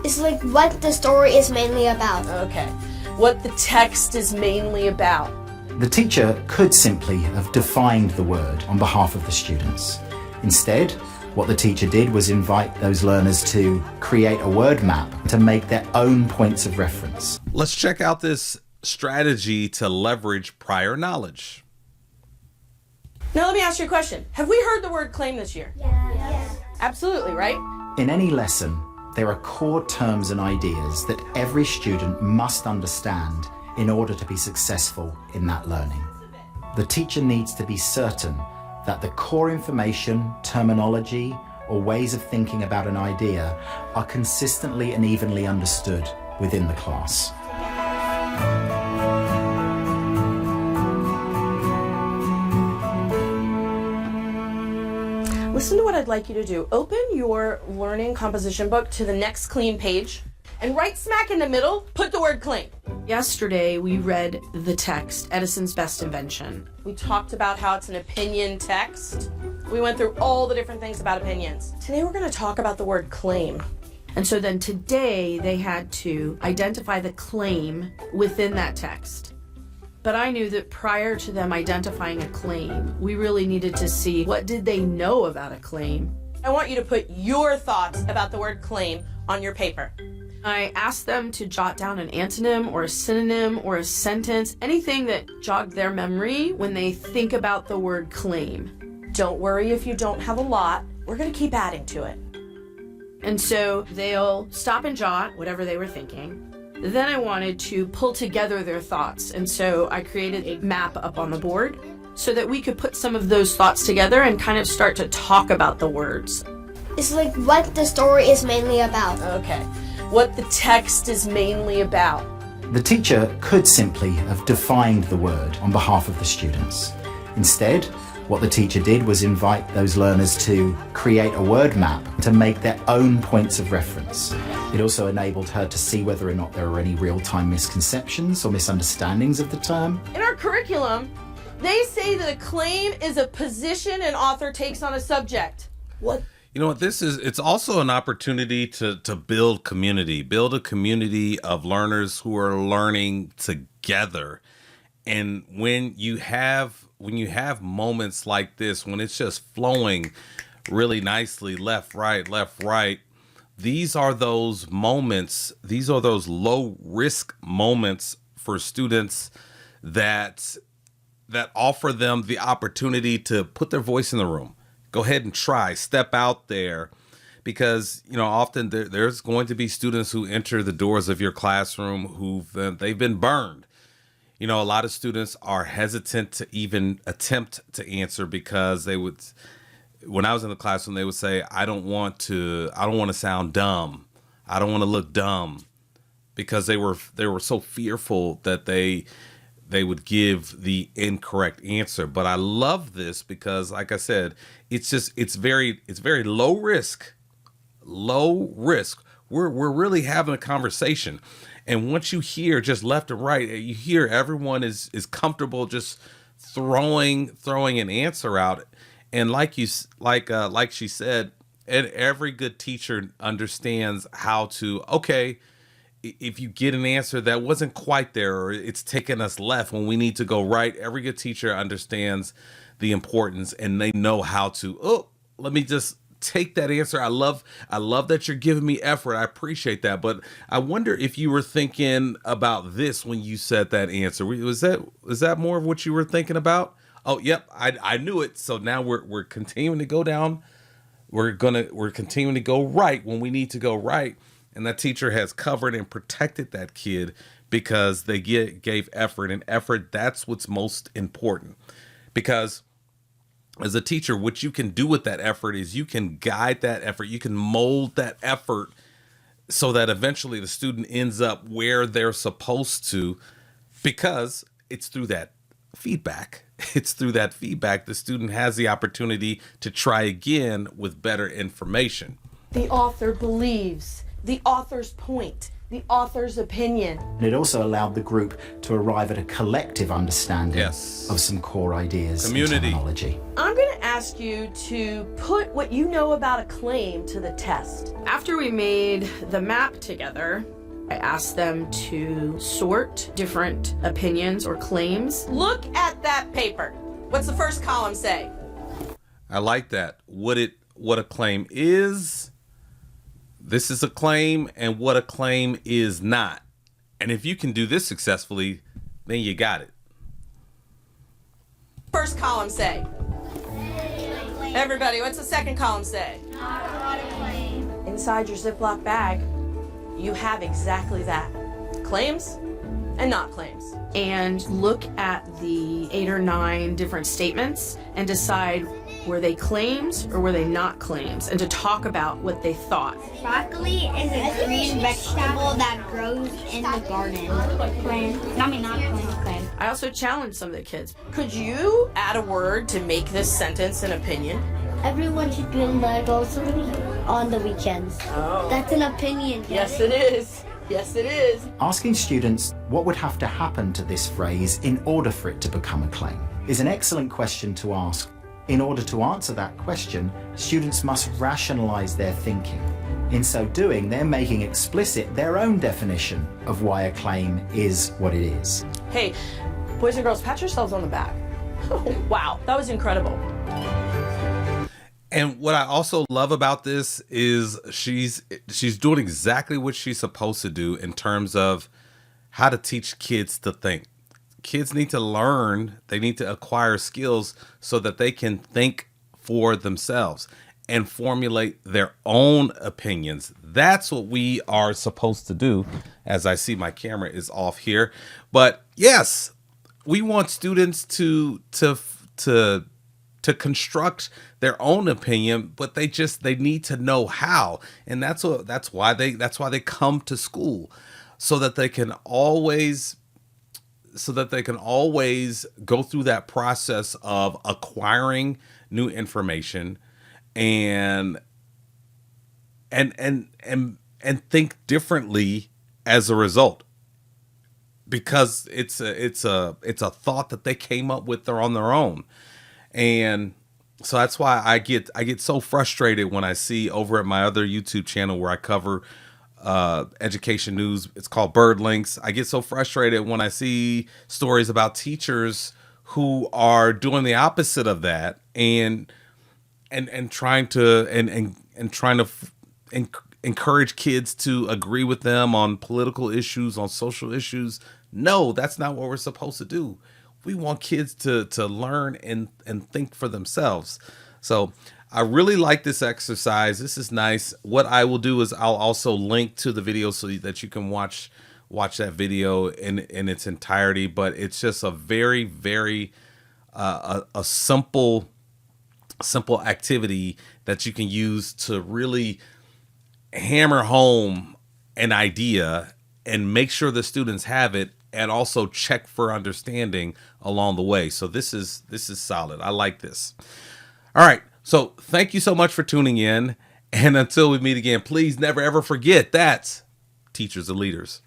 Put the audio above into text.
It's like what the story is mainly about. Okay. What the text is mainly about. The teacher could simply have defined the word on behalf of the students. Instead, what the teacher did was invite those learners to create a word map to make their own points of reference. Let's check out this strategy to leverage prior knowledge. Now let me ask you a question. Have we heard the word claim this year? Yes. Absolutely, right? In any lesson, there are core terms and ideas that every student must understand in order to be successful in that learning. The teacher needs to be certain that the core information, terminology, or ways of thinking about an idea are consistently and evenly understood within the class. Listen to what I'd like you to do. Open your learning composition book to the next clean page and right smack in the middle, put the word claim. Yesterday, we read the text, Edison's Best Invention. We talked about how it's an opinion text. We went through all the different things about opinions. Today, we're going to talk about the word claim. And so then today, they had to identify the claim within that text. But I knew that prior to them identifying a claim, we really needed to see what did they know about a claim. I want you to put your thoughts about the word claim on your paper. I asked them to jot down an antonym or a synonym or a sentence, anything that jogged their memory when they think about the word claim. Don't worry if you don't have a lot. We're going to keep adding to it. And so they'll stop and jot whatever they were thinking. Then I wanted to pull together their thoughts. And so I created a map up on the board so that we could put some of those thoughts together and kind of start to talk about the words. It's like what the story is mainly about. Okay. What the text is mainly about. The teacher could simply have defined the word on behalf of the students. Instead, what the teacher did was invite those learners to create a word map to make their own points of reference. It also enabled her to see whether or not there were any real-time misconceptions or misunderstandings of the term. In our curriculum, they say that a claim is a position an author takes on a subject. What? You know what this is? It's also an opportunity to build community, build a community of learners who are learning together. And when you have moments like this, when it's just flowing really nicely, left, right, these are those moments, these are those low risk moments for students that offer them the opportunity to put their voice in the room. Go ahead and try, step out there, because, you know, often there's going to be students who enter the doors of your classroom they've been burned. You know, a lot of students are hesitant to even attempt to answer because when I was in the classroom, they would say, I don't want to sound dumb. I don't want to look dumb, because they were so fearful that they would give the incorrect answer. But I love this because, like I said, it's very low risk. We're really having a conversation. And once you hear just left and right, you hear everyone is comfortable just throwing an answer out. And like she said, and every good teacher understands how to, okay, if you get an answer that wasn't quite there, or it's taking us left when we need to go right, every good teacher understands the importance, and they know how to, let me just take that answer. I love that you're giving me effort. I appreciate that. But I wonder if you were thinking about this when you said that answer. Was that more of what you were thinking about? Oh, yep. I knew it. So now we're continuing to go down. We're continuing to go right when we need to go right. And that teacher has covered and protected that kid because they gave effort, and effort, that's what's most important. Because as a teacher, what you can do with that effort is you can guide that effort. You can mold that effort so that eventually the student ends up where they're supposed to, because it's through that feedback. It's through that feedback the student has the opportunity to try again with better information. The author believes, the author's point, the author's opinion. And it also allowed the group to arrive at a collective understanding Yes. of some core ideas Community. and terminology. I'm going to ask you to put what you know about a claim to the test. After we made the map together, I asked them to sort different opinions or claims. Look at that paper. What's the first column say? I like that. What a claim is. This is a claim, and what a claim is not. And if you can do this successfully, then you got it. First column say? Everybody, what's the second column say? Inside your Ziploc bag, you have exactly that. Claims and not claims. And look at the 8 or 9 different statements and decide, were they claims or were they not claims? And to talk about what they thought. Broccoli is a green vegetable that grows in the garden. Claim. I mean, not claim. I also challenged some of the kids. Could you add a word to make this sentence an opinion? Everyone should bring Legos on the weekends. Oh. That's an opinion. Yes, it is. Yes, it is. Asking students what would have to happen to this phrase in order for it to become a claim is an excellent question to ask. In order to answer that question, students must rationalize their thinking. In so doing, they're making explicit their own definition of why a claim is what it is. Hey, boys and girls, pat yourselves on the back. Oh, wow, that was incredible. And what I also love about this is she's doing exactly what she's supposed to do in terms of how to teach kids to think. Kids need to learn, they need to acquire skills so that they can think for themselves and formulate their own opinions. That's what we are supposed to do. As I see, my camera is off here. But yes, we want students to construct their own opinion, but they need to know how. And that's why they come to school, so that they can always go through that process of acquiring new information and think differently as a result, because it's a thought that they came up with on their own. And so that's why I get so frustrated when I see over at my other YouTube channel where I cover education news. It's called Bird Links. I get so frustrated when I see stories about teachers who are doing the opposite of that and trying to encourage kids to agree with them on political issues, on social issues. No, that's not what we're supposed to do. We want kids to learn and think for themselves. So I really like this exercise. This is nice. What I will do is I'll also link to the video so that you can watch that video in its entirety. But it's just a very, very a simple activity that you can use to really hammer home an idea and make sure the students have it, and also check for understanding along the way. So this is solid. I like this. All right. So thank you so much for tuning in. And until we meet again, please never, ever forget that teachers are leaders.